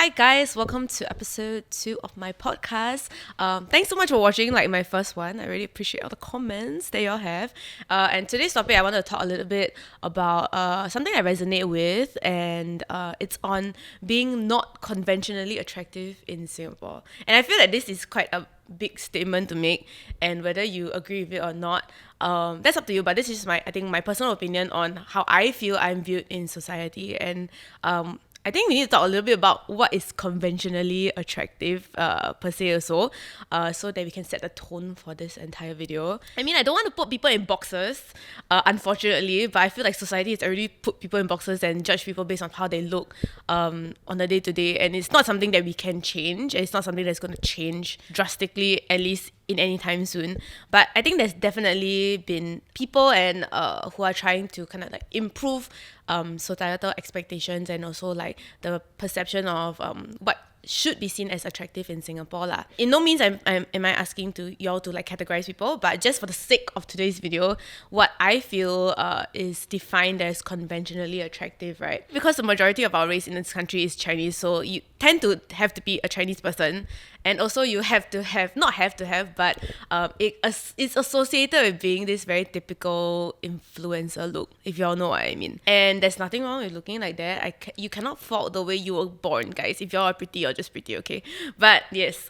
Hi guys, welcome to episode 2 of my podcast. Thanks so much for watching my first one. I really appreciate all the comments that y'all have. And today's topic, I want to talk a little bit about something I resonate with, and it's on being not conventionally attractive in Singapore. And I feel that this is quite a big statement to make, and whether you agree with it or not, that's up to you. But this is my personal opinion on how I feel I'm viewed in society. And I think we need to talk a little bit about what is conventionally attractive per se also, so that we can set the tone for this entire video. I mean, I don't want to put people in boxes, unfortunately, but I feel like society has already put people in boxes and judge people based on how they look on a day-to-day, and it's not something that we can change. It's not something that's going to change drastically, at least in any time soon. But I think there's definitely been people and who are trying to kind of like improve societal expectations, and also like the perception of what should be seen as attractive in Singapore lah. In no means am I asking to y'all to like categorize people, but just for the sake of today's video, what I feel is defined as conventionally attractive, right? Because the majority of our race in this country is Chinese, so you tend to have to be a Chinese person, and also you have to have, not have to have, but it's associated with being this very typical influencer look, if y'all know what I mean. And there's nothing wrong with looking like that. You cannot fault the way you were born, guys. If y'all are pretty, you're just pretty, okay? But yes,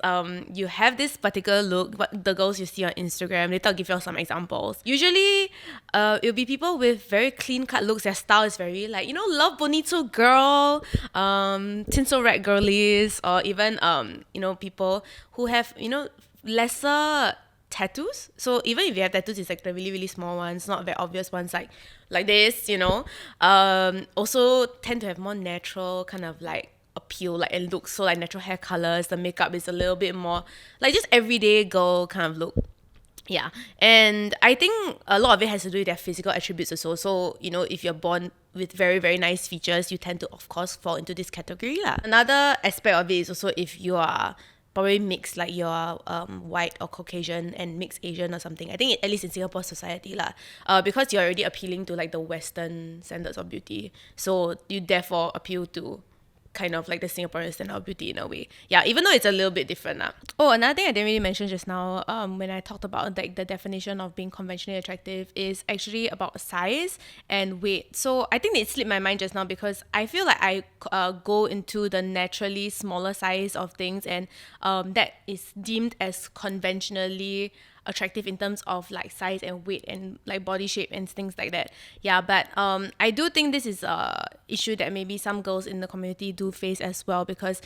you have this particular look. What the girls you see on Instagram, later I'll give y'all some examples. Usually, it'll be people with very clean-cut looks. Their style is very like, Love Bonito girl, tinsel red girlies, or even people who have lesser tattoos. So even if you have tattoos, it's like the really, really small ones, not very obvious ones like this, also tend to have more natural kind of like appeal, like it looks so like natural hair colors. The makeup is a little bit more like just everyday girl kind of look. Yeah, and I think a lot of it has to do with their physical attributes also. So, if you're born with very, very nice features, you tend to, of course, fall into this category lah. Another aspect of it is also if you are probably mixed, like you're white or Caucasian and mixed Asian or something. I think at least in Singapore society lah, because you're already appealing to like the Western standards of beauty, so you therefore appeal to kind of like the Singaporean standard of beauty in a way. Yeah, even though it's a little bit different lah. Oh, another thing I didn't really mention just now, when I talked about like the definition of being conventionally attractive, is actually about size and weight. So I think it slipped my mind just now because I feel like I go into the naturally smaller size of things, and that is deemed as conventionally attractive in terms of like size and weight and like body shape and things like that. Yeah, but I do think this is a issue that maybe some girls in the community do face as well, because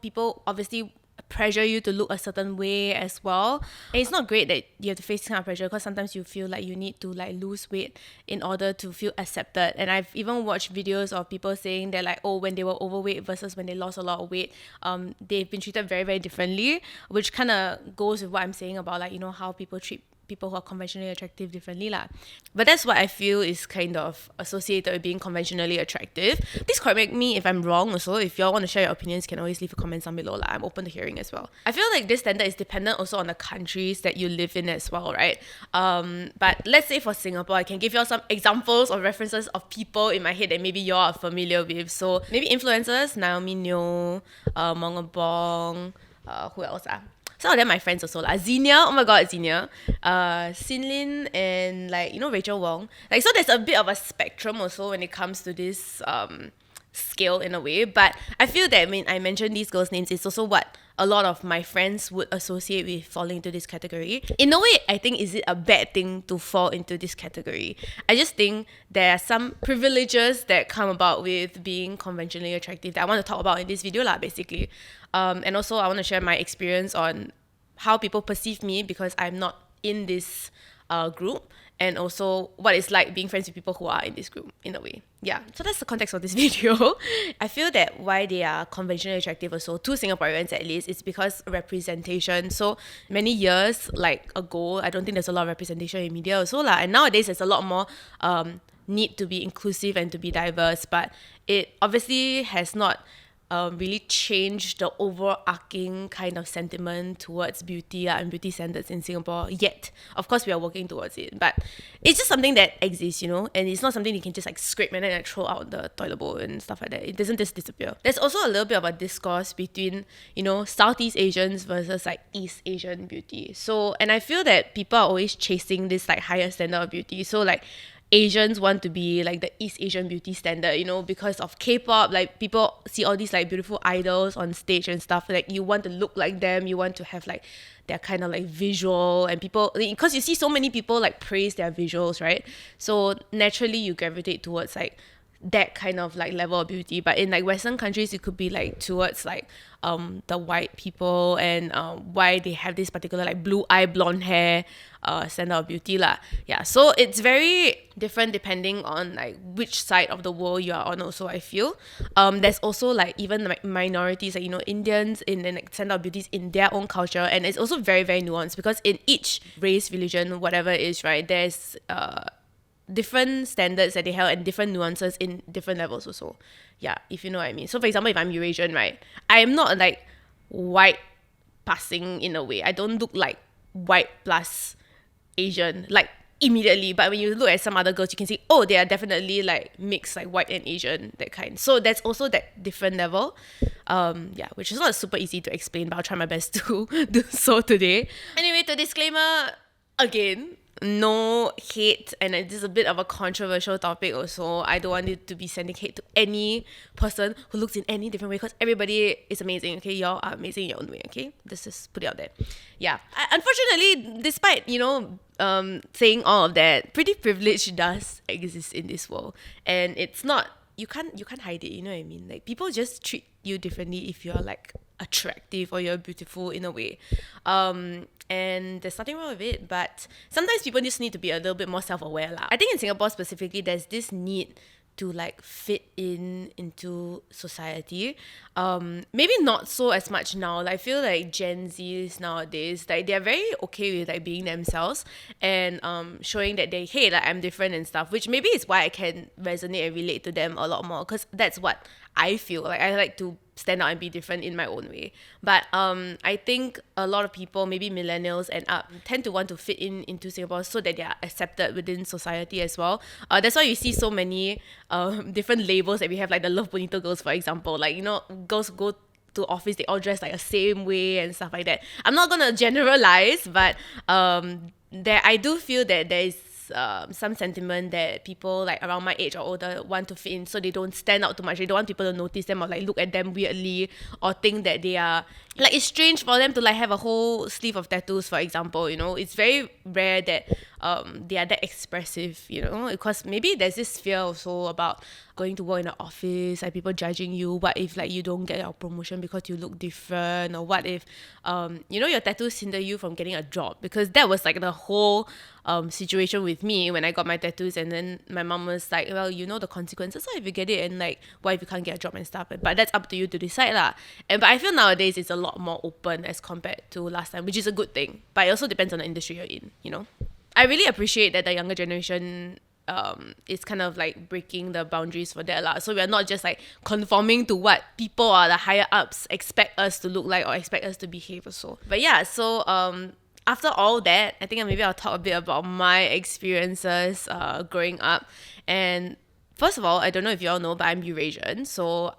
people obviously pressure you to look a certain way as well. And it's not great that you have to face this kind of pressure, because sometimes you feel like you need to like lose weight in order to feel accepted. And I've even watched videos of people saying that like, oh, when they were overweight versus when they lost a lot of weight, they've been treated very, very differently, which kind of goes with what I'm saying about like, how people treat people who are conventionally attractive differently lah. But that's what I feel is kind of associated with being conventionally attractive. Please correct me if I'm wrong also. If y'all want to share your opinions, you can always leave a comment down below lah. I'm open to hearing as well. I feel like this standard is dependent also on the countries that you live in as well, right? But let's say for Singapore, I can give y'all some examples or references of people in my head that maybe y'all are familiar with. So maybe influencers, Naomi Neo, Mongabong, who else some of them my friends also lah. Xenia, oh my god, Xenia, Sinlin, and like Rachel Wong. Like, so there's a bit of a spectrum also when it comes to this scale in a way. But I feel that when I mention these girls' names, it's also what a lot of my friends would associate with falling into this category. In a way, I think, is it a bad thing to fall into this category? I just think there are some privileges that come about with being conventionally attractive that I want to talk about in this video lah, basically. And also I want to share my experience on how people perceive me because I'm not in this group, and also what it's like being friends with people who are in this group in a way. Yeah, so that's the context of this video. I feel that why they are conventionally attractive also, to Singaporeans at least, is because representation. So many years like ago, I don't think there's a lot of representation in media also lah, and nowadays there's a lot more need to be inclusive and to be diverse, but it obviously has not really change the overarching kind of sentiment towards beauty and beauty standards in Singapore yet. Of course, we are working towards it, but it's just something that exists, and it's not something you can just like scrape and then like throw out the toilet bowl and stuff like that. It doesn't just disappear. There's also a little bit of a discourse between, Southeast Asians versus like East Asian beauty. So, and I feel that people are always chasing this like higher standard of beauty. So like Asians want to be like the East Asian beauty standard, because of K-pop. Like people see all these like beautiful idols on stage and stuff. Like you want to look like them. You want to have like their kind of like visual, and people, because you see so many people like praise their visuals, right? So naturally you gravitate towards like that kind of like level of beauty. But in like Western countries, it could be like towards like the white people, and why they have this particular like blue eye blonde hair standard of beauty lah. Yeah, so it's very different depending on like which side of the world you are on also, I feel. There's also like even like minorities, like Indians in like standard of beauties in their own culture, and it's also very, very nuanced, because in each race, religion, whatever it is, right, there's different standards that they held and different nuances in different levels also. Yeah, if you know what I mean. So for example, if I'm Eurasian, right, I am not like white passing in a way. I don't look like white plus Asian like immediately, but when you look at some other girls, you can see, oh, they are definitely like mixed, like white and Asian, that kind. So that's also that different level. Yeah, which is not super easy to explain, but I'll try my best to do so today. Anyway, to disclaimer again, no hate, and it is a bit of a controversial topic also. I don't want it to be sending hate to any person who looks in any different way, because everybody is amazing, okay? Y'all are amazing in your own way, okay? Let's just put it out there. Yeah. Unfortunately, despite, saying all of that, pretty privilege does exist in this world. And it's not, you can't hide it, you know what I mean? Like, people just treat you differently if you're like attractive or you're beautiful in a way. And there's nothing wrong with it, but sometimes people just need to be a little bit more self-aware lah. I think in Singapore specifically, there's this need to like fit into society. Maybe not so as much now. Like, I feel like Gen Zs nowadays, like they're very okay with like being themselves and showing that hey, like I'm different and stuff, which maybe is why I can resonate and relate to them a lot more, because that's what I feel like. I like to stand out and be different in my own way. But I think a lot of people, maybe millennials and up, tend to want to fit into Singapore so that they are accepted within society as well. That's why you see so many different labels that we have, like the Love Bonito girls, for example. Like, girls go to office, they all dress like the same way and stuff like that. I'm not gonna generalize, but I do feel that there is some sentiment that people like around my age or older want to fit in, so they don't stand out too much. They don't want people to notice them or like look at them weirdly, or think that they are like, it's strange for them to like have a whole sleeve of tattoos, for example. It's very rare that they are that expressive, because maybe there's this fear also about going to work in the office, like people judging you. What if like you don't get your promotion because you look different, or what if your tattoos hinder you from getting a job? Because that was like the whole situation with me when I got my tattoos, and then my mom was like, well, the consequences if you get it, and like what if you can't get a job and stuff. But that's up to you to decide lah. But I feel nowadays it's a lot more open as compared to last time, which is a good thing. But it also depends on the industry you're in. I really appreciate that the younger generation is kind of like breaking the boundaries for that lah. So we're not just like conforming to what people or the higher ups expect us to look like or expect us to behave also. But yeah, so after all that, I think maybe I'll talk a bit about my experiences growing up. And first of all, I don't know if you all know, but I'm Eurasian. So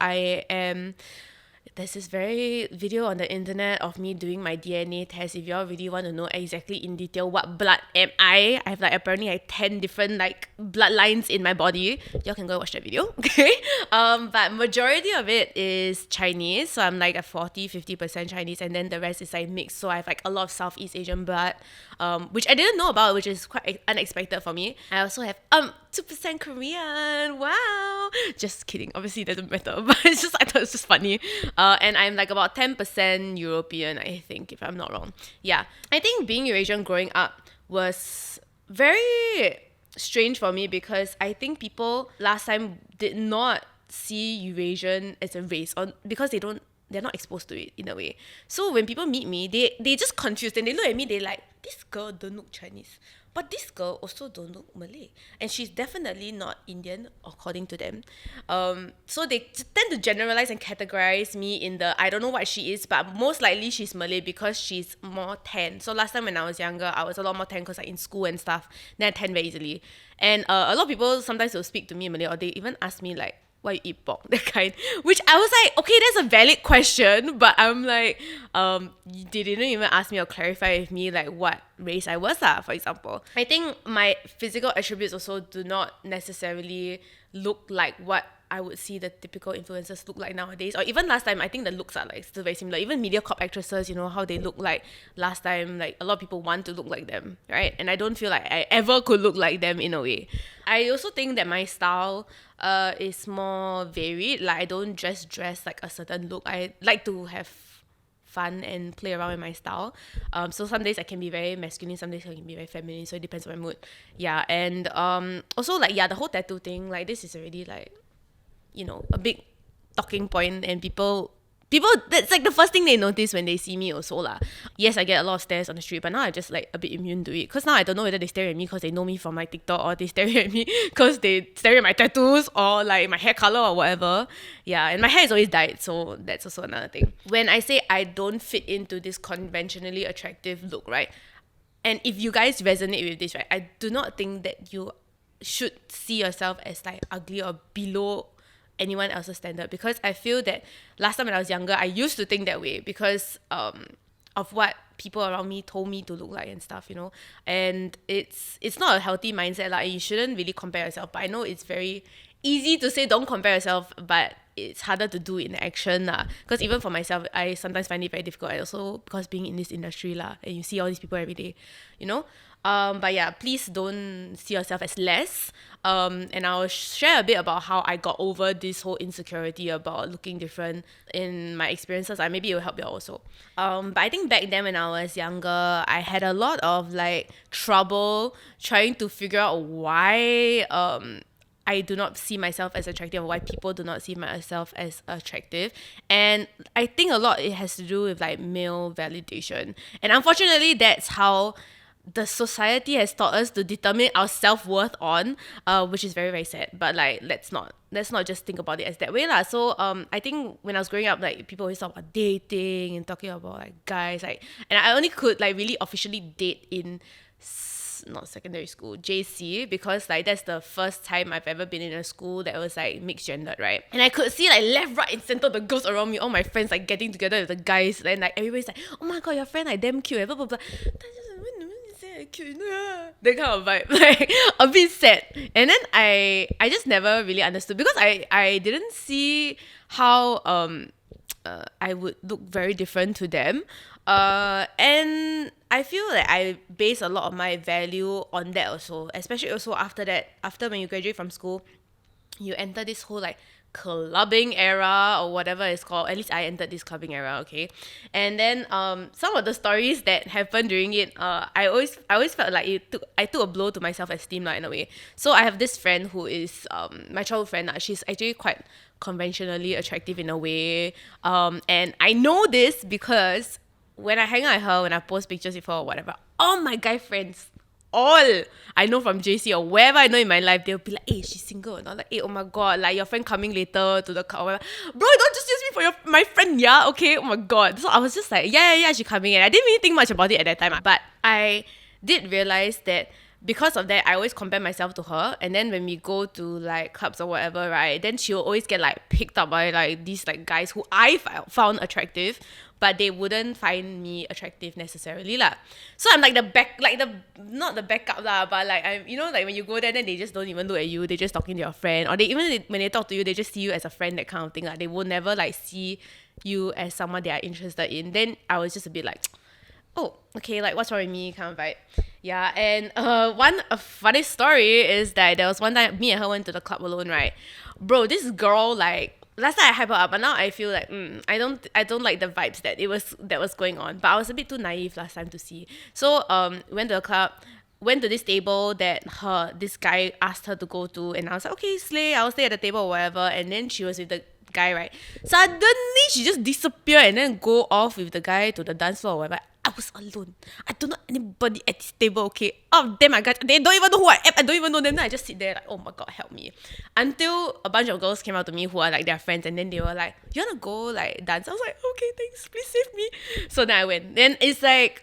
there's this very video on the internet of me doing my DNA test. If y'all really want to know exactly in detail what blood am I have like apparently like 10 different like bloodlines in my body. Y'all can go watch that video, okay? But majority of it is Chinese. So I'm like a 40-50% Chinese, and then the rest is like mixed. So I have like a lot of Southeast Asian blood, which I didn't know about, which is quite unexpected for me. I also have 2% Korean. Wow. Just kidding. Obviously it doesn't matter, but I thought it was just funny. And I'm like about 10% European, I think, if I'm not wrong. Yeah. I think being Eurasian growing up was very strange for me, because I think people last time did not see Eurasian as a race, or because they're not exposed to it in a way. So when people meet me, they just confused, and they look at me, they like, this girl don't look Chinese. but this girl also don't look Malay, and she's definitely not Indian according to them. So they tend to generalize and categorize me in the I don't know what she is, but most likely she's Malay because she's more tan. So last time when I was younger, I was a lot more tan because like in school and stuff, then I tan very easily. And a lot of people sometimes will speak to me in Malay, or they even ask me like, why you eat pork, that kind. Which I was like, okay, that's a valid question, but I'm like, they didn't even ask me or clarify with me like what race I was, for example. I think my physical attributes also do not necessarily look like what I would see the typical influencers look like nowadays. Or even last time, I think the looks are like still very similar. Even MediaCorp actresses, you know, how they look like last time, like a lot of people want to look like them, right? And I don't feel like I ever could look like them in a way. I also think that my style is more varied. Like I don't just dress like a certain look. I like to have fun and play around with my style. So some days I can be very masculine, some days I can be very feminine. So it depends on my mood. Yeah, and also like the whole tattoo thing. Like this is already like, you know, a big talking point, and people that's like the first thing they notice when they see me also lah. Yes, I get a lot of stares on the street, but now I'm just like a bit immune to it, because now I don't know whether they stare at me because they know me from my TikTok, or they stare at me because they stare at my tattoos or like my hair color or whatever. Yeah, and my hair is always dyed, so that's also another thing. When I say I don't fit into this conventionally attractive look, right, and if you guys resonate with this, right, I do not think that you should see yourself as like ugly or below anyone else's standard, because I feel that last time when I was younger, I used to think that way because of what people around me told me to look like and stuff, you know. And it's not a healthy mindset. Like you shouldn't really compare yourself. But I know it's very easy to say don't compare yourself, but it's harder to do in action lah. Because even for myself, I sometimes find it very difficult. I also, because being in this industry lah, and you see all these people every day, you know. But yeah, please don't see yourself as less. And I'll share a bit about how I got over this whole insecurity about looking different in my experiences. Maybe it will help you also. But I think back then when I was younger, I had a lot of like trouble trying to figure out why I do not see myself as attractive, or why people do not see myself as attractive. And I think a lot it has to do with like male validation. And unfortunately, that's how the society has taught us to determine our self-worth on, which is very, very sad. But like, let's not just think about it as that way lah. So I think when I was growing up, like people always talk about dating and talking about like guys, like, and I only could like really officially date in not secondary school, JC, because like that's the first time I've ever been in a school that was like mixed gendered, right? And I could see like left, right, and center the girls around me, all my friends like getting together with the guys, and like everybody's like, oh my god, your friend like damn cute, blah blah blah. Cute, that kind of vibe, like a bit sad. And then I just never really understood, because I didn't see how I would look very different to them, and I feel like I base a lot of my value on that also, especially also after when you graduate from school, you enter this whole like clubbing era or whatever it's called. At least I entered this clubbing era, okay? And then some of the stories that happened during it, I always felt like I took a blow to my self-esteem in a way. So I have this friend who is my childhood friend. She's actually quite conventionally attractive in a way. And I know this because when I hang out with her, when I post pictures with her or whatever, all my guy friends, all I know from JC or wherever I know in my life, they'll be like, hey, she's single. And I'm like, hey, oh my god, like your friend coming later to the car. Bro, don't just use me for my friend, yeah? Okay, oh my god. So I was just like, yeah, she's coming. And I didn't really think much about it at that time. But I did realize that because of that, I always compare myself to her. And then when we go to like clubs or whatever, right, then she'll always get like picked up by like these like guys who I found attractive, but they wouldn't find me attractive necessarily lah. So I'm like not the backup lah, but like I'm, you know, like when you go there, then they just don't even look at you. They just talking to your friend, or when they talk to you, they just see you as a friend, that kind of thing. Like they will never like see you as someone they are interested in. Then I was just a bit like, oh, okay, like what's wrong with me kind of vibe. Yeah, and one funny story is that there was one time me and her went to the club alone, right? Bro, this girl, like, last time I hype her up, but now I feel like I don't like the vibes that was going on. But I was a bit too naive last time to see. So went to the club, went to this table that this guy asked her to go to, and I was like, okay, slay, I'll stay at the table or whatever. And then she was with the guy, right? Suddenly she just disappeared and then go off with the guy to the dance floor or whatever. I was alone. I don't know anybody at this table, okay? Oh, damn, my God. They don't even know who I am. I don't even know them. Then I just sit there like, oh my God, help me. Until a bunch of girls came out to me who are like their friends, and then they were like, you want to go like dance? I was like, okay, thanks. Please save me. So then I went. Then it's like,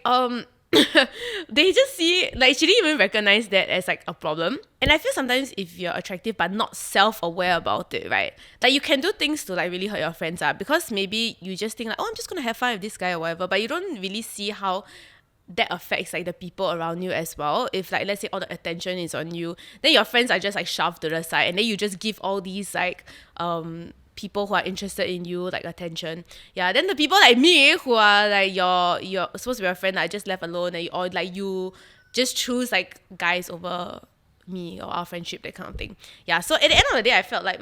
they just see, like, she didn't even recognize that as like a problem. And I feel sometimes if you're attractive but not self-aware about it, right, like you can do things to like really hurt your friends up, because maybe you just think like, oh, I'm just gonna have fun with this guy or whatever, but you don't really see how that affects like the people around you as well. If like, let's say all the attention is on you, then your friends are just like shoved to the side, and then you just give all these like people who are interested in you like attention. Yeah, then the people like me who are like you're supposed to be a friend that I just left alone, and or like you just choose like guys over me or our friendship, that kind of thing. Yeah, so at the end of the day I felt like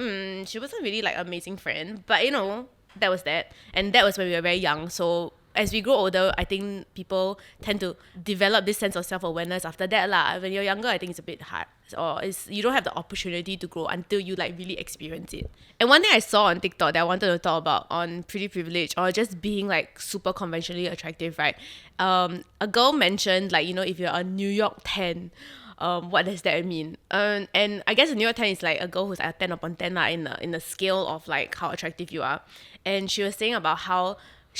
she wasn't really like an amazing friend, but you know, that was that. And that was when we were very young. So as we grow older, I think people tend to develop this sense of self-awareness after that lah. When you're younger, I think it's a bit hard, or you don't have the opportunity to grow until you like really experience it. And one thing I saw on TikTok that I wanted to talk about on Pretty Privilege, or just being like super conventionally attractive, right? A girl mentioned like, you know, if you're a New York 10, what does that mean? And I guess a New York 10 is like a girl who's like a 10 upon 10 in the scale of like how attractive you are. And she was saying about how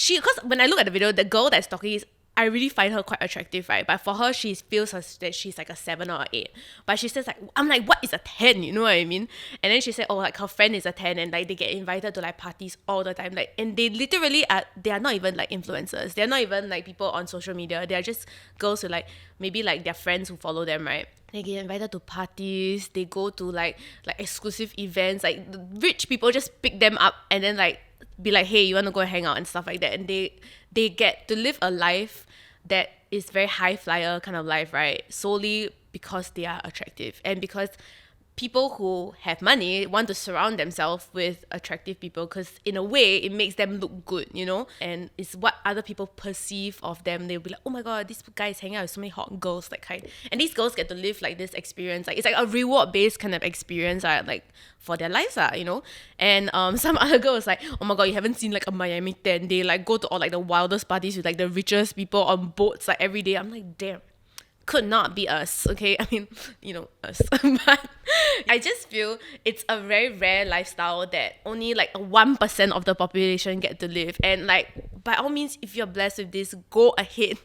because when I look at the video, the girl that's talking is, I really find her quite attractive, right? But for her, she feels that she's like a 7 or an 8. But she says like, I'm like, what is a 10? You know what I mean? And then she said, oh, like her friend is a 10, and like they get invited to like parties all the time. Like, and they literally they are not even like influencers. They're not even like people on social media. They're just girls who like, maybe like their friends who follow them, right? They get invited to parties. They go to like exclusive events. Like the rich people just pick them up and then like be like, hey, you want to go hang out and stuff like that. And they get to live a life that is very high flyer kind of life, right? Solely because they are attractive, and because people who have money want to surround themselves with attractive people, because in a way it makes them look good, you know, and it's what other people perceive of them. They'll be like, oh my God, this guy is hanging out with so many hot girls, that kind. And these girls get to live like this experience, like it's like a reward based kind of experience, like for their lives, you know. And some other girls like, oh my God, you haven't seen like a Miami 10. They like go to all like the wildest parties with like the richest people on boats like every day. I'm like, damn, could not be us, okay? I mean, you know, us. But I just feel it's a very rare lifestyle that only like 1% of the population get to live. And like, by all means, if you're blessed with this, go ahead,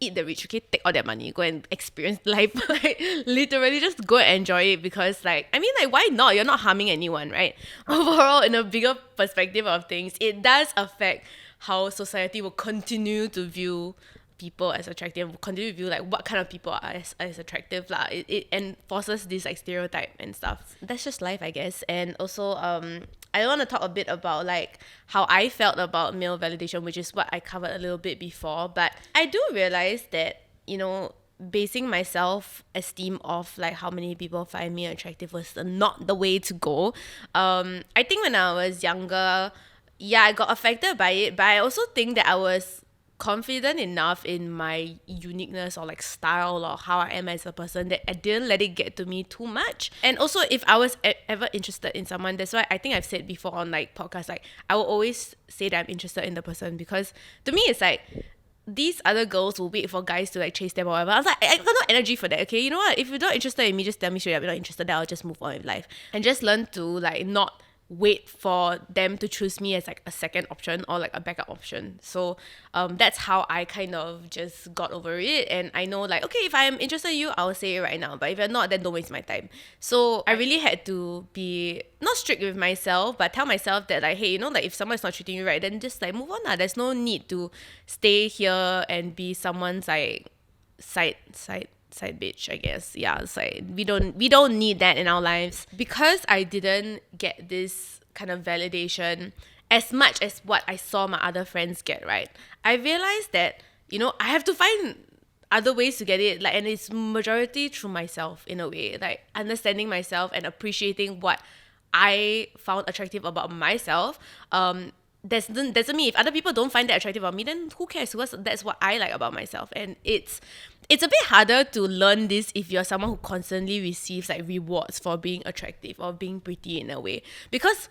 eat the rich, okay? Take all that money, go and experience life. Like, literally just go and enjoy it, because like, I mean, like, why not? You're not harming anyone, right? Overall, in a bigger perspective of things, it does affect how society will continue to view people as attractive, continue to view like what kind of people are as attractive lah. It enforces this like stereotype and stuff. That's just life, I guess. And also I want to talk a bit about like how I felt about male validation, which is what I covered a little bit before. But I do realize that, you know, basing my self-esteem off like how many people find me attractive was not the way to go. I think when I was younger, yeah, I got affected by it, but I also think that I was confident enough in my uniqueness or like style or how I am as a person that I didn't let it get to me too much. And also, if I was ever interested in someone, that's why I think I've said before on like podcasts, like I will always say that I'm interested in the person, because to me it's like these other girls will wait for guys to like chase them or whatever. I was like, I got no energy for that, okay? You know what? If you're not interested in me, just tell me straight up you're not interested, then I'll just move on with life. And just learn to like not wait for them to choose me as like a second option or like a backup option. So that's how I kind of just got over it. And I know like, okay, if I'm interested in you, I'll say it right now, but if you're not, then don't waste my time. So I really had to be not strict with myself, but tell myself that like, hey, you know, like if someone's not treating you right, then just like move on lah. There's no need to stay here and be someone's like side bitch, I guess. Yeah, it's like we don't need that in our lives. Because I didn't get this kind of validation as much as what I saw my other friends get, right? I realized that, you know, I have to find other ways to get it, like, and it's majority through myself in a way, like understanding myself and appreciating what I found attractive about myself. Doesn't mean if other people don't find that attractive about me, then who cares? Because that's what I like about myself. And it's a bit harder to learn this if you're someone who constantly receives like rewards for being attractive or being pretty in a way. Because,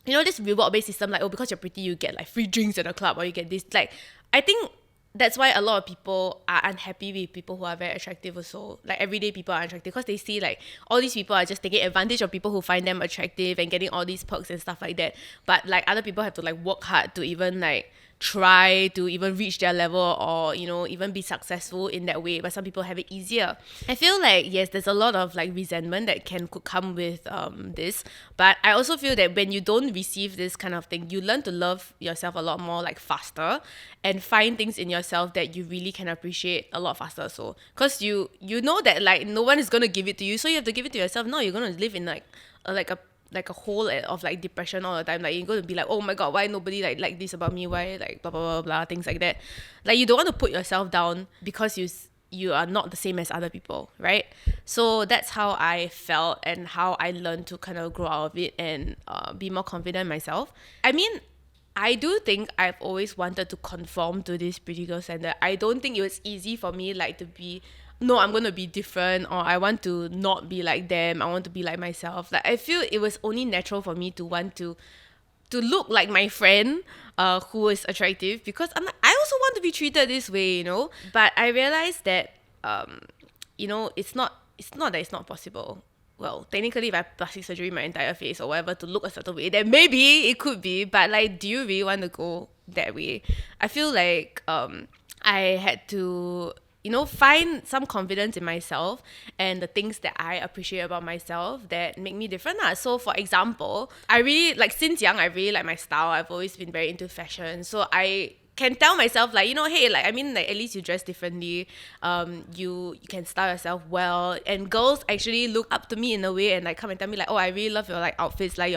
you know, this reward based system, like, oh, because you're pretty you get like free drinks at a club, or you get this, like, I think that's why a lot of people are unhappy with people who are very attractive also. Like everyday people are attractive because they see like all these people are just taking advantage of people who find them attractive and getting all these perks and stuff like that. But like other people have to like work hard to even like try to even reach their level, or even be successful in that way, but some people have it easier. I feel like, yes, there's a lot of like resentment that could come with this, but I also feel that when you don't receive this kind of thing, you learn to love yourself a lot more like faster, and find things in yourself that you really can appreciate a lot faster. So because you know that like no one is going to give it to you, so you have to give it to yourself. No, you're going to live in like a hole of like depression all the time. Like you're going to be like, oh my god, why nobody like this about me, why like blah blah blah blah, things like that. Like you don't want to put yourself down because you are not the same as other people, right? So that's how I felt and how I learned to kind of grow out of it and be more confident in myself. I mean, I do think I've always wanted to conform to this pretty girl standard. I don't think it was easy for me like to be, no, I'm going to be different, or I want to not be like them. I want to be like myself. Like I feel it was only natural for me to want to look like my friend who is attractive, because I also want to be treated this way. But I realized that it's not that it's not possible. Well, technically, if I have plastic surgery my entire face or whatever to look a certain way, then maybe it could be. But like, do you really want to go that way? I feel like I had to find some confidence in myself and the things that I appreciate about myself that make me different. So for example, I really like, since young, I really like my style. I've always been very into fashion. So I can tell myself like, hey, like, I mean, like, at least you dress differently. You can style yourself well. And girls actually look up to me in a way and like come and tell me like, oh, I really love your like outfits, like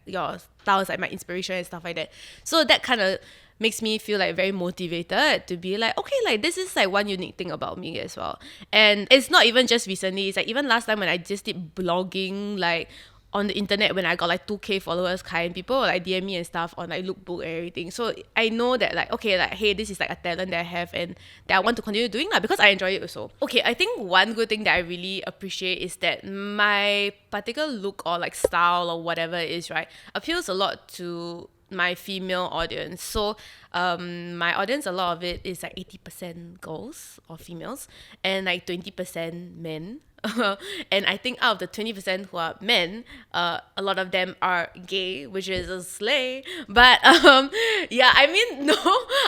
your style is like my inspiration and stuff like that. So that kind of makes me feel like very motivated to be like, okay, like this is like one unique thing about me as well. And it's not even just recently, it's like even last time when I just did blogging like on the internet, when I got like 2K followers kind, people were like DM me and stuff on like lookbook and everything. So I know that like, okay, like, hey, this is like a talent that I have and that I want to continue doing because I enjoy it also. Okay, I think one good thing that I really appreciate is that my particular look or like style or whatever it is, right, appeals a lot to my female audience. So my audience, a lot of it is like 80% girls or females and like 20% men. And I think out of the 20% who are men, a lot of them are gay, which is a slay. But yeah, I mean, no,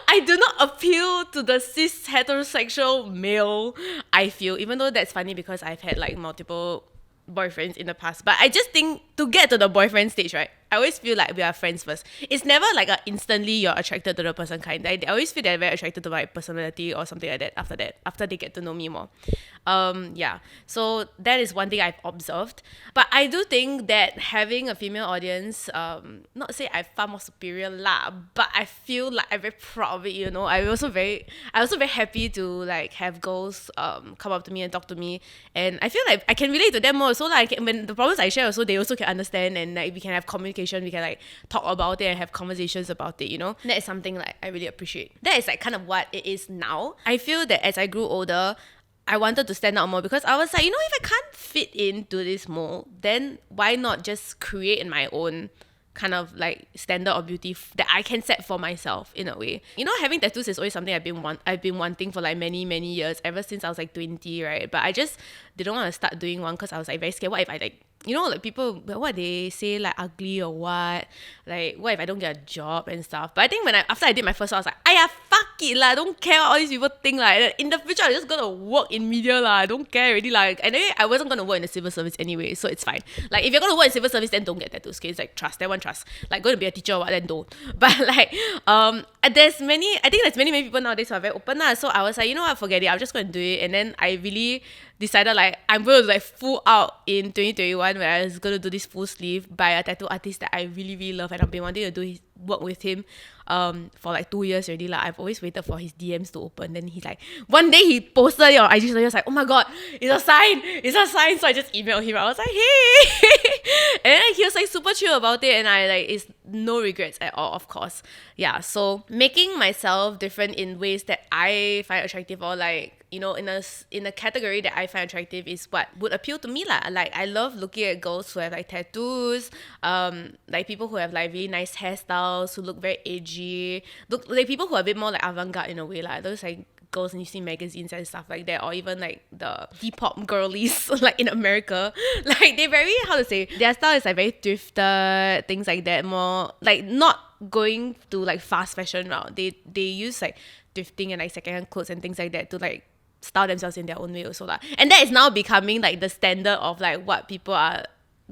I do not appeal to the cis heterosexual male, I feel, even though that's funny because I've had like multiple boyfriends in the past. But I just think to get to the boyfriend stage, right, I always feel like we are friends first. It's never like a instantly you're attracted to the person kind. I always feel they're very attracted to my personality or something like that after they get to know me more. Yeah, so that is one thing I've observed. But I do think that having a female audience, not say I'm far more superior lah, but I feel like I'm very proud of it. I'm also very happy to like have girls come up to me and talk to me, and I feel like I can relate to them more. So like when the problems I share also, they also can understand, and like we can have communication, we can like talk about it and have conversations about it. That is something like I really appreciate. That is like kind of what it is now. I feel that as I grew older, I wanted to stand out more because I was like, if I can't fit into this mold, then why not just create my own kind of like standard of beauty that I can set for myself in a way. Having tattoos is always something I've been wanting for like many, many years, ever since I was like 20, right? But I just didn't want to start doing one because I was like very scared. What if I like, like people, what they say, like ugly or what? Like, what if I don't get a job and stuff? But I think after I did my first one, I was like, aya, fuck it lah, I don't care what all these people think like. In the future, I'm just gonna work in media lah, I don't care already like. And anyway, I wasn't gonna work in the civil service anyway, so it's fine. Like, if you're gonna work in civil service, then don't get tattoos, okay? It's like trust, that one trust. Like, going to be a teacher or what, then don't. But like, there's many people nowadays who are very open lah. So I was like, what, forget it, I'm just gonna do it. And then I really decided like I'm going to like full out in 2021 where I was going to do this full sleeve by a tattoo artist that I really, really love, and I've been wanting to do his work with him for like 2 years already. Like I've always waited for his DMs to open. Then he's like, one day he posted it on IG story. I was like, oh my god, it's a sign. So I just emailed him. I was like, hey. And then he was like super chill about it, and I like, it's no regrets at all, of course. Yeah, so making myself different in ways that I find attractive, or like, you know, in a category that I find attractive is what would appeal to me lah. Like I love looking at girls who have like tattoos, like people who have like really nice hairstyles, who look very edgy, look like people who are a bit more like avant-garde in a way lah. Those like girls and you see magazines and stuff like that, or even like the Depop girlies like in America, like they very, how to say, their style is like very thrifted, things like that, more like not going to like fast fashion route. They use like thrifting and like secondhand clothes and things like that to like style themselves in their own way also lah. And that is now becoming like the standard of like what people are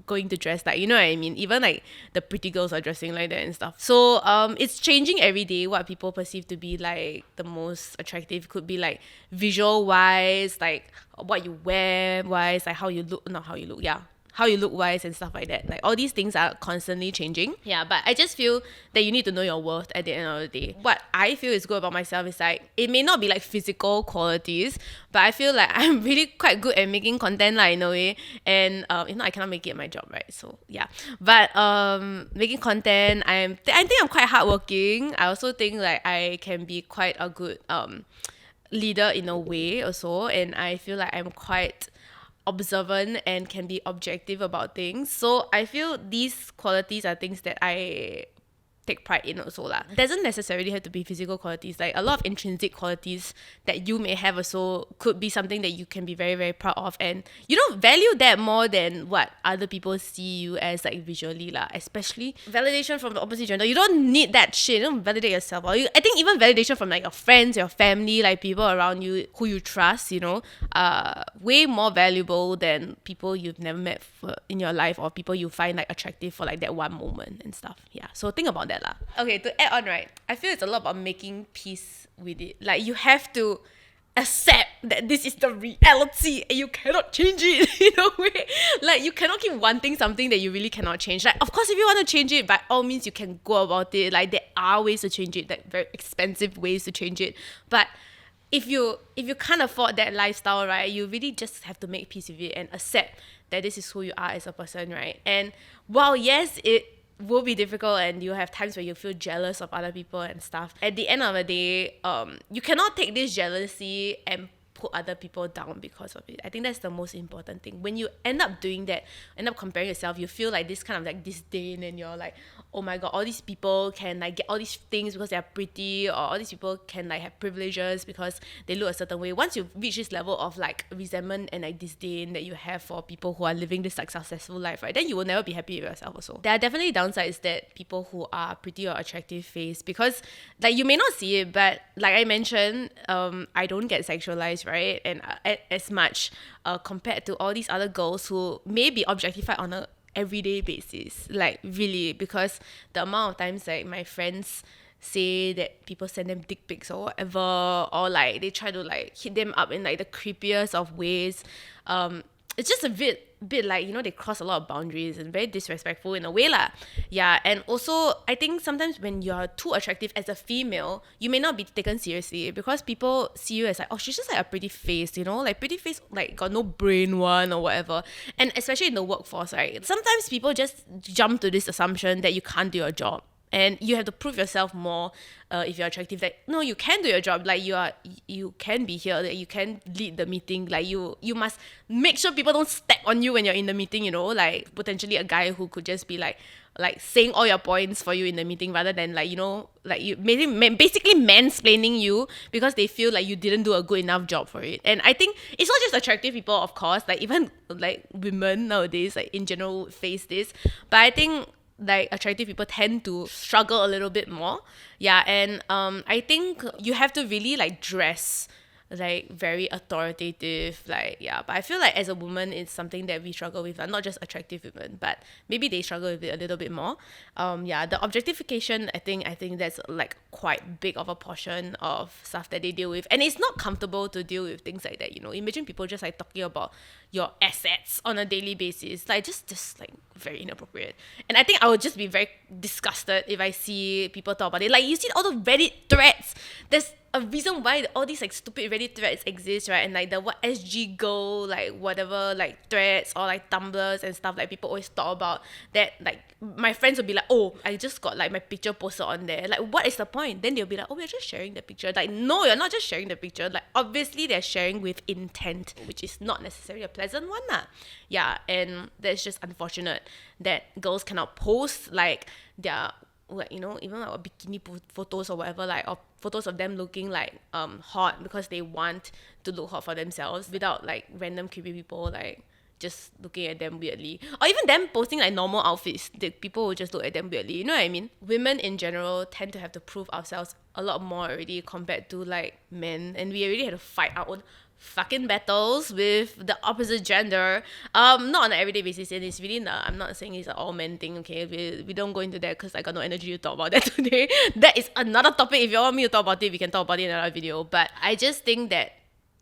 going to dress like, you know what I mean? Even like the pretty girls are dressing like that and stuff. So it's changing every day what people perceive to be like the most attractive. Could be like visual wise, like what you wear wise, like how you look, not how you look, yeah, how you look wise and stuff like that. Like all these things are constantly changing. Yeah, but I just feel that you need to know your worth at the end of the day. What I feel is good about myself is like, it may not be like physical qualities, but I feel like I'm really quite good at making content like in a way. And if not, I cannot make it my job, right? So yeah. But making content, I think I'm quite hardworking. I also think like I can be quite a good leader in a way also. And I feel like I'm quite observant and can be objective about things. So I feel these qualities are things that I take pride in also lah. Doesn't necessarily have to be physical qualities. Like a lot of intrinsic qualities that you may have also could be something that you can be very, very proud of, and you don't value that more than what other people see you as like visually lah. Especially validation from the opposite gender. You don't need that shit. You don't validate yourself. Or I think even validation from like your friends, your family, like people around you who you trust, you know, way more valuable than people you've never met in your life, or people you find like attractive for like that one moment and stuff. Yeah. So think about that lah. Okay, to add on, right, I feel it's a lot about making peace with it. Like you have to accept that this is the reality and you cannot change it in a way. Like you cannot keep wanting something that you really cannot change. Like of course if you want to change it, by all means you can go about it. Like there are ways to change it, like very expensive ways to change it. But if you can't afford that lifestyle, right, you really just have to make peace with it and accept that this is who you are as a person, right? And while yes, it will be difficult and you have times where you feel jealous of other people and stuff, at the end of the day, you cannot take this jealousy and put other people down because of it. I think that's the most important thing. When you end up doing that, end up comparing yourself, you feel like this kind of like disdain, and you're like, oh my god, all these people can like get all these things because they're pretty, or all these people can like have privileges because they look a certain way. Once you reach this level of like resentment and like disdain that you have for people who are living this like successful life, right, then you will never be happy with yourself also. There are definitely downsides that people who are pretty or attractive face, because like you may not see it, but like I mentioned, I don't get sexualized, right, and as much compared to all these other girls who may be objectified on a everyday basis, like really, because the amount of times like my friends say that people send them dick pics or whatever, or like they try to like hit them up in like the creepiest of ways, it's just a bit like, you know, they cross a lot of boundaries and very disrespectful in a way lah. Yeah, and also I think sometimes when you're too attractive as a female, you may not be taken seriously because people see you as like, oh, she's just like a pretty face, you know, like pretty face, like got no brain one or whatever. And especially in the workforce, right, sometimes people just jump to this assumption that you can't do your job. And you have to prove yourself more if you're attractive. Like, no, you can do your job. Like, you can be here. Like, you can lead the meeting. Like, you must make sure people don't step on you when you're in the meeting, you know? Like, potentially a guy who could just be like saying all your points for you in the meeting, rather than like, you know, like you basically mansplaining you because they feel like you didn't do a good enough job for it. And I think it's not just attractive people, of course. Like, even like women nowadays, like in general, face this. But I think like attractive people tend to struggle a little bit more. Yeah, and I think you have to really like dress like very authoritative, like, yeah. But I feel like as a woman, it's something that we struggle with, not just attractive women, but maybe they struggle with it a little bit more. Yeah, the objectification, I think that's like quite big of a portion of stuff that they deal with, and it's not comfortable to deal with things like that, you know. Imagine people just like talking about your assets on a daily basis, like just like very inappropriate. And I think I would just be very disgusted if I see people talk about it. Like, you see all the Reddit threads there's a reason why all these like stupid Reddit threads exist, right? And like the what SG Girl, like whatever, like threads or like Tumblrs and stuff, like people always talk about that. Like my friends will be like, oh, I just got like my picture posted on there. Like, what is the point? Then they'll be like, oh, we're just sharing the picture. Like, no, you're not just sharing the picture. Like, obviously they're sharing with intent, which is not necessarily a pleasant one, lah. Yeah, and that's just unfortunate that girls cannot post like their, like, you know, even like bikini photos or whatever, like, or photos of them looking like hot because they want to look hot for themselves without like random creepy people like just looking at them weirdly, or even them posting like normal outfits that people will just look at them weirdly. You know what I mean? Women in general tend to have to prove ourselves a lot more already compared to like men, and we already had to fight our own fucking battles with the opposite gender, not on an everyday basis, and it's really not, I'm not saying it's an all men thing, okay? We don't go into that because I got no energy to talk about that today. That is another topic. If you want me to talk about it, we can talk about it in another video. But I just think that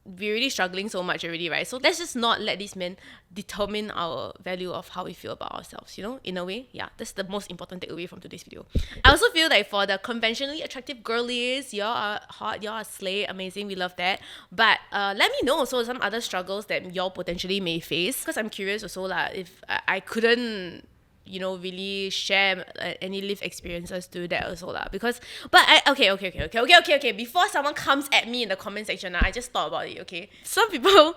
we're really struggling so much already, right? So let's just not let these men determine our value of how we feel about ourselves, you know, in a way. Yeah, that's the most important takeaway from today's video. I also feel like for the conventionally attractive girlies, y'all are hot, y'all are slay, amazing, we love that. But let me know also some other struggles that y'all potentially may face, because I'm curious also if I couldn't, you know, really share any live experiences to that also lah. Because, but okay. Before someone comes at me in the comment section, I just thought about it. Okay, some people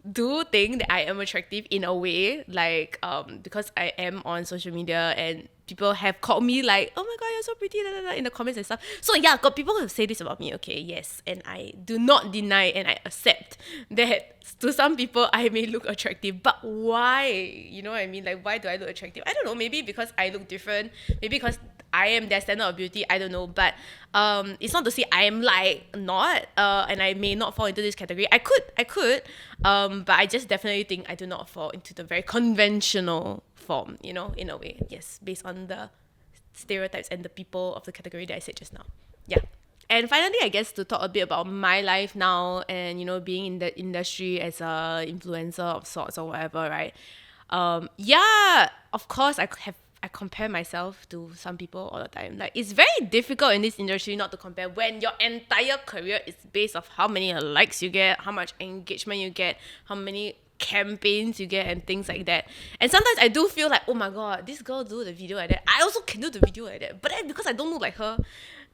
do think that I am attractive in a way, like because I am on social media and people have called me like, oh my god, you're so pretty, in the comments and stuff. So yeah, got people who say this about me, okay, yes, and I do not deny and I accept that to some people I may look attractive, but why? You know what I mean? Like, why do I look attractive? I don't know, maybe because I look different, maybe because I am their standard of beauty, I don't know, but it's not to say I am like not, and I may not fall into this category. I could, but I just definitely think I do not fall into the very conventional form, you know, in a way. Yes, based on the stereotypes and the people of the category that I said just now. Yeah. And finally, I guess to talk a bit about my life now and, you know, being in the industry as a influencer of sorts or whatever, right? Yeah, of course I compare myself to some people all the time. Like, it's very difficult in this industry not to compare when your entire career is based off how many likes you get, how much engagement you get, how many campaigns you get and things like that. And sometimes I do feel like, oh my god, this girl do the video like that, I also can do the video like that. But then because I don't look like her,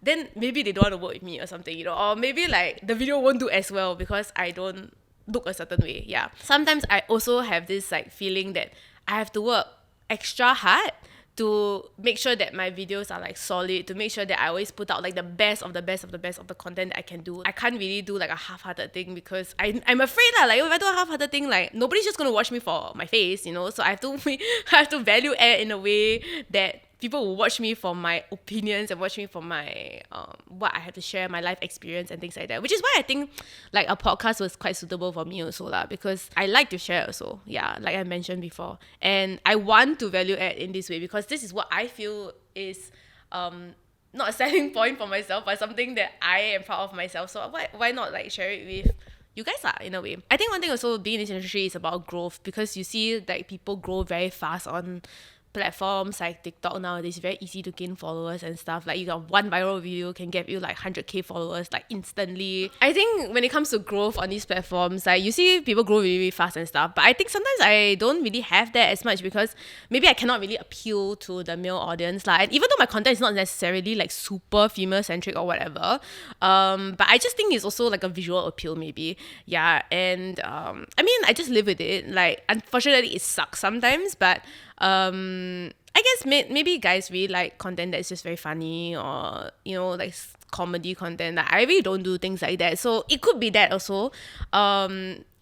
then maybe they don't want to work with me or something, you know, or maybe like the video won't do as well because I don't look a certain way. Yeah, sometimes I also have this like feeling that I have to work extra hard to make sure that my videos are like solid, to make sure that I always put out like the best of the content that I can do. I can't really do like a half-hearted thing because I'm afraid that like if I do a half-hearted thing, like nobody's just gonna watch me for my face, you know. So I have to value add in a way that people will watch me for my opinions and watch me for my what I have to share, my life experience and things like that. Which is why I think like a podcast was quite suitable for me also lah, because I like to share also. Yeah, like I mentioned before. And I want to value add in this way because this is what I feel is not a selling point for myself, but something that I am proud of myself. So why not like share it with you guys are in a way. I think one thing also being in this industry is about growth, because you see like people grow very fast on platforms like TikTok nowadays. Very easy to gain followers and stuff. Like you got one viral video can get you like 100k followers like instantly. I think when it comes to growth on these platforms, like you see people grow really, really fast and stuff, but I think sometimes I don't really have that as much because maybe I cannot really appeal to the male audience like, and even though my content is not necessarily like super female centric or whatever, but I just think it's also like a visual appeal maybe. Yeah. And I mean, I just live with it. Like unfortunately it sucks sometimes, but I guess maybe guys really like content that's just very funny, or you know, like comedy content. Like I really don't do things like that, so it could be that also.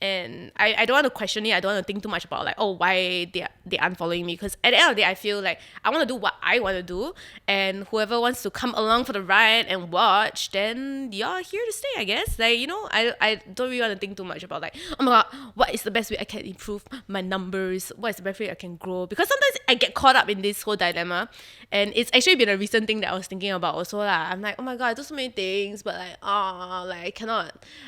And I don't want to question it. I don't want to think too much about like, oh, why they unfollowing me, because at the end of the day I feel like I want to do what I want to do, and whoever wants to come along for the ride and watch, then you're here to stay, I guess. Like, you know, I don't really want to think too much about like, oh my god, what is the best way I can improve my numbers, what is the best way I can grow, because sometimes I get caught up in this whole dilemma. And it's actually been a recent thing that I was thinking about also lah. I'm like, oh my god, I do so many things, but like like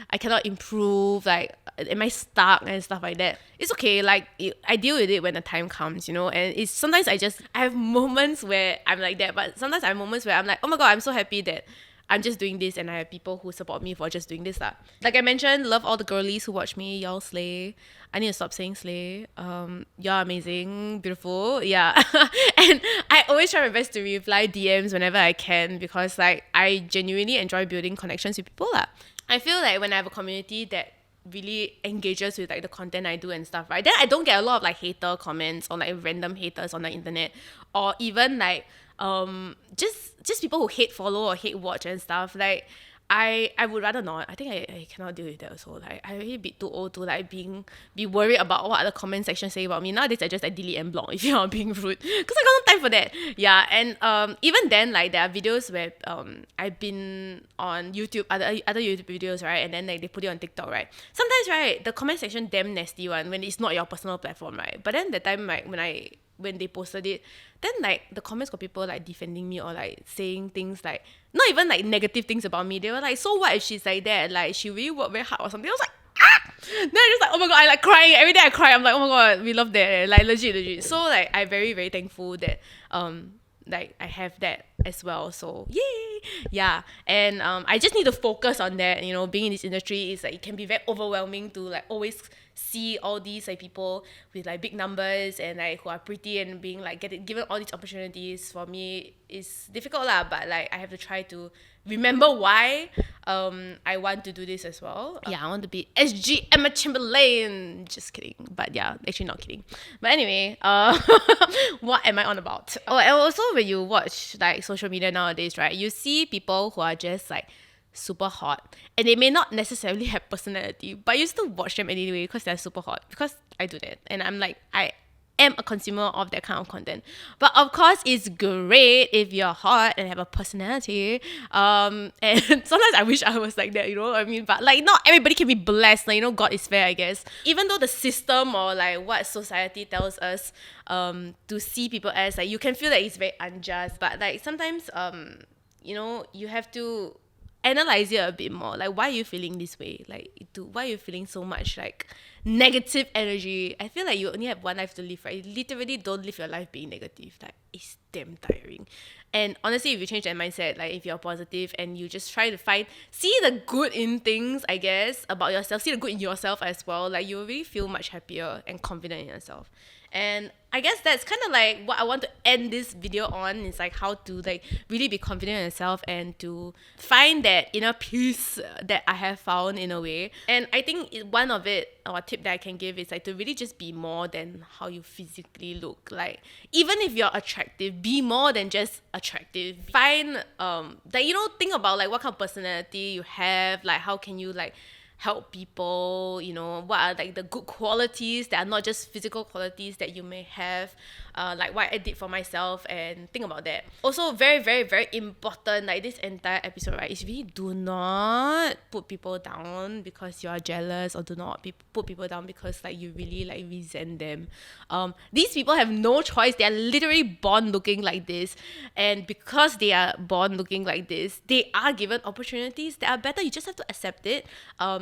I cannot improve, like am I stuck and stuff like that. It's okay, like I deal with it when the time comes, you know. And it's sometimes I have moments where I'm like that, but sometimes I have moments where I'm like, oh my god, I'm so happy that I'm just doing this and I have people who support me for just doing this lah. Like I mentioned, love all the girlies who watch me. Y'all slay. I need to stop saying slay. Y'all amazing, beautiful. Yeah. And I always try my best to reply DMs whenever I can because like I genuinely enjoy building connections with people lah. I feel like when I have a community that really engages with like the content I do and stuff, right? Then I don't get a lot of like hater comments or like random haters on the internet or even like just people who hate follow or hate watch and stuff. Like I would rather not. I think I cannot deal with that also. Like I really a bit too old to like be worried about what the comment section say about me. Nowadays I just like delete and block if you're being rude. Cause I got no time for that. Yeah, and even then like there are videos where I've been on YouTube, other YouTube videos, right? And then like they put it on TikTok, right? Sometimes right, the comment section damn nasty one when it's not your personal platform, right? But then the time like when they posted it, then like the comments got people like defending me or like saying things like not even like negative things about me. They were like, so what if she's like that? Like she really worked very hard or something. I was like, ah! Then I just like, oh my god, I like crying. Every day I cry. I'm like, oh my god, we love that. Like legit. So like I'm very, very thankful that like I have that as well. So yay. Yeah. And I just need to focus on that. You know, being in this industry is like it can be very overwhelming to like always see all these like people with like big numbers and like who are pretty and being like given all these opportunities. For me is difficult lah, but like I have to try to remember why I want to do this as well. Yeah, I want to be SG Emma Chamberlain. Just kidding. But yeah, actually not kidding. But anyway, what am I on about? Oh, and also when you watch like social media nowadays, right, you see people who are just like super hot and they may not necessarily have personality, but you still watch them anyway because they're super hot, because I do that and I'm like I am a consumer of that kind of content. But of course it's great if you're hot and have a personality, and sometimes I wish I was like that, you know what I mean? But like not everybody can be blessed, like, you know, God is fair, I guess. Even though the system or like what society tells us to see people as, like, you can feel that it's very unjust, but like sometimes you know, you have to analyze it a bit more. Like, why are you feeling this way? Like, why are you feeling so much like negative energy? I feel like you only have one life to live, right? Literally don't live your life being negative. Like, it's damn tiring. And honestly, if you change that mindset, like if you're positive and you just try to see the good in things, I guess, about yourself, see the good in yourself as well, like you'll really feel much happier and confident in yourself. And I guess that's kind of like what I want to end this video on, is like how to like really be confident in yourself and to find that inner peace that I have found in a way. And I think one of it, or a tip that I can give, is like to really just be more than how you physically look. Like even if you're attractive, be more than just attractive. Find like, you know, think about like what kind of personality you have, like how can you like help people, you know, what are like the good qualities that are not just physical qualities that you may have, like what I did for myself, and think about that. Also very, very, very important, like this entire episode, right, is really do not put people down because you're jealous, or do not put people down because like you really like resent them. These people have no choice. They are literally born looking like this, and because they are born looking like this, they are given opportunities that are better. You just have to accept it,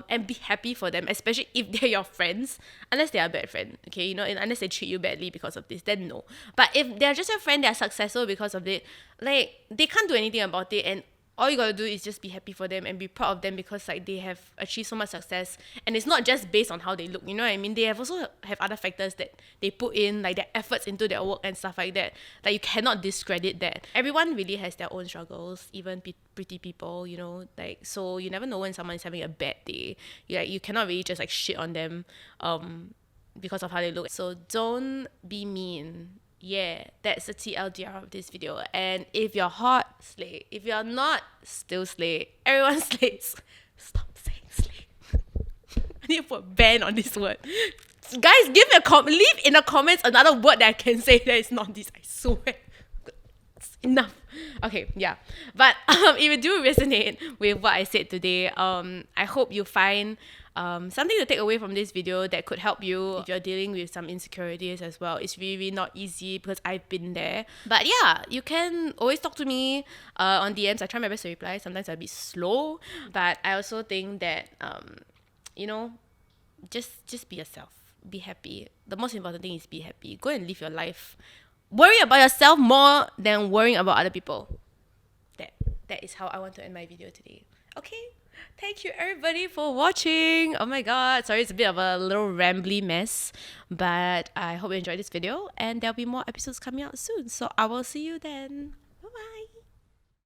and be happy for them, especially if they're your friends, unless they are a bad friend, okay, you know, and unless they treat you badly because of this, then no. But if they're just your friend, they're successful because of it, like they can't do anything about it, and all you gotta do is just be happy for them and be proud of them because like they have achieved so much success. And it's not just based on how they look, you know what I mean? They have also have other factors that they put in, like their efforts into their work and stuff like that. Like you cannot discredit that. Everyone really has their own struggles, even pretty people, you know, like, so you never know when someone is having a bad day. You cannot really just like shit on them because of how they look. So don't be mean. Yeah, that's the TLDR of this video. And if you're hot, slay. If you're not, still slay. Everyone slays. Stop saying slay. I need to put a ban on this word. Guys, leave in the comments another word that I can say that is not this. I swear. It's enough. Okay, yeah. But if you do resonate with what I said today, I hope you find something to take away from this video that could help you if you're dealing with some insecurities as well. It's really, really not easy because I've been there. But yeah, you can always talk to me on DMs. I try my best to reply. Sometimes I'll be slow, but I also think that you know, just be yourself. Be happy. The most important thing is be happy. Go and live your life. Worry about yourself more than worrying about other people. That. that is how I want to end my video today. Okay. Thank you everybody for watching. Oh my god, sorry it's a bit of a little rambly mess, but I hope you enjoyed this video and there'll be more episodes coming out soon. So I will see you then.